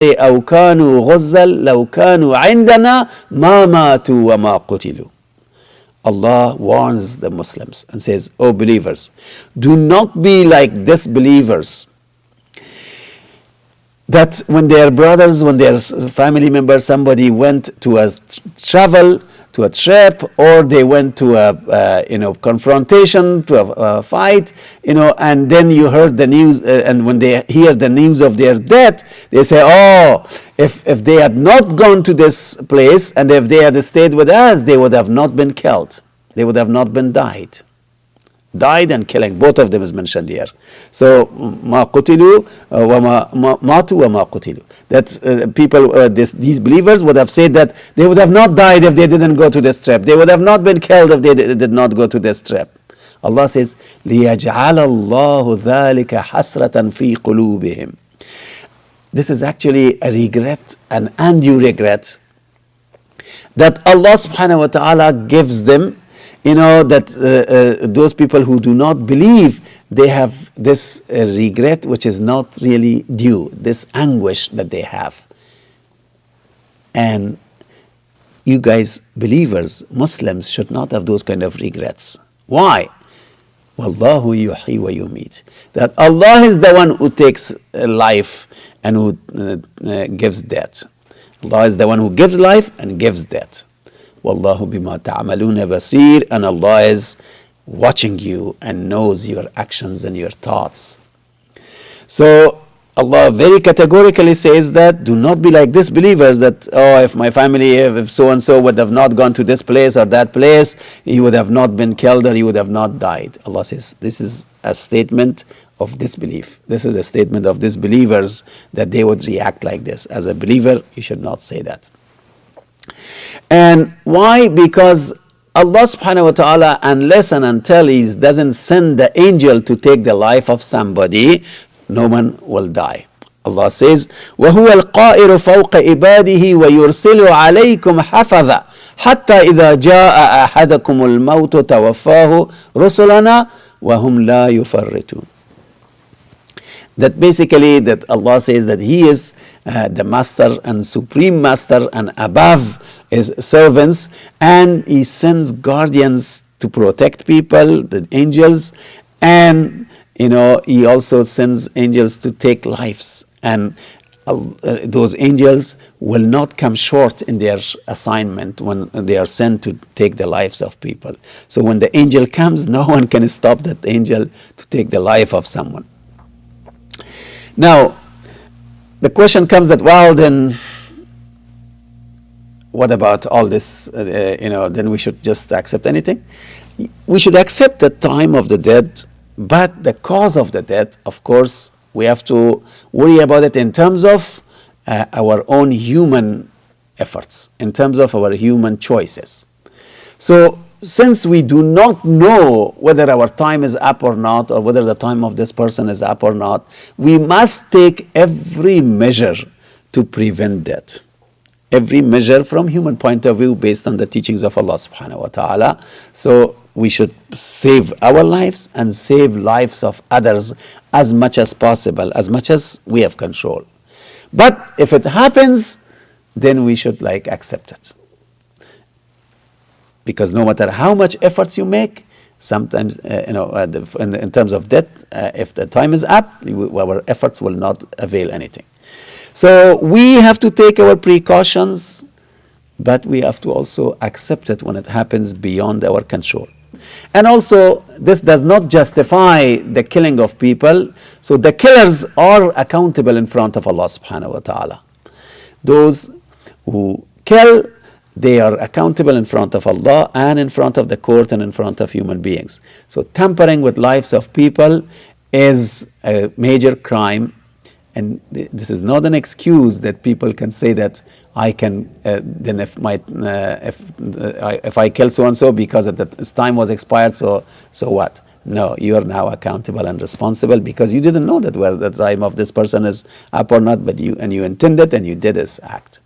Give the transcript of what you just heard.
أو كانوا غزا لو كانوا عندنا ما ماتوا وما قتلوا. Allah warns the Muslims and says, "O believers, do not be like disbelievers, that when their brothers, when their family members, somebody went to a travel, to a trip, or they went to a confrontation, to a fight, and then you heard the news, and when they hear the news of their death, they say, oh, if they had not gone to this place, and if they had stayed with us, they would have not been killed. They would have not been died. Died and killing, both of them is mentioned here. So, ma qutilu wa ma matu wa ma qutilu. That people, these believers would have said that they would have not died if they didn't go to this trip. They would have not been killed if they did not go to this trip. Allah says, لِيَجْعَلَ اللَّهُ ذَلِكَ حَسْرَةً فِي قُلُوبِهِمْ. This is actually a regret, an undue regret, that Allah subhanahu wa ta'ala gives them. That those people who do not believe, they have this regret which is not really due, this anguish that they have. And you guys, believers, Muslims, should not have those kind of regrets. Why? Wallahu yuhyi wa yumeet. That Allah is the one who takes life and who gives death. Allah is the one who gives life and gives death. Wallahu bima ta'amaluna basir, and Allah is watching you and knows your actions and your thoughts. So Allah very categorically says that do not be like disbelievers, that if my family, if so and so would have not gone to this place or that place, he would have not been killed or he would have not died. Allah says this is a statement of disbelief. This is a statement of disbelievers, that they would react like this. As a believer, you should not say that. And why? Because Allah subhanahu wa ta'ala, unless and until He doesn't send the angel to take the life of somebody, no one will die. Allah says, وَهُوَ الْقَائِرُ فَوْقَ إِبَادِهِ وَيُرْسِلُ عَلَيْكُمْ حَفَظًا حَتَّى إِذَا جَاءَ أَحَدَكُمُ الْمَوْتُ تَوَفَّاهُ رُسُلَنَا وَهُمْ لَا يُفَرِّطُونَ. That basically, that Allah says that He is the master and supreme master and above His servants, and He sends guardians to protect people, the angels, and He also sends angels to take lives, and those angels will not come short in their assignment when they are sent to take the lives of people. So when the angel comes, no one can stop that angel to take the life of someone. Now, the question comes that, well, then what about all this? Then we should just accept anything? We should accept the time of the death, but the cause of the death, of course, we have to worry about it in terms of our own human efforts, in terms of our human choices. So, since we do not know whether our time is up or not, or whether the time of this person is up or not, we must take every measure to prevent that. Every measure from human point of view based on the teachings of Allah subhanahu wa ta'ala. So we should save our lives and save lives of others as much as possible, as much as we have control. But if it happens, then we should accept it. Because no matter how much efforts you make, sometimes, in terms of death, if the time is up, our efforts will not avail anything. So we have to take our precautions, but we have to also accept it when it happens beyond our control. And also, this does not justify the killing of people. So the killers are accountable in front of Allah subhanahu wa ta'ala. Those who kill, they are accountable in front of Allah and in front of the court and in front of human beings. So tampering with lives of people is a major crime, and this is not an excuse that people can say that I can then if I kill so and so because its time was expired, so what? No, you are now accountable and responsible because you didn't know that whether the time of this person is up or not, but you intended and you did this act.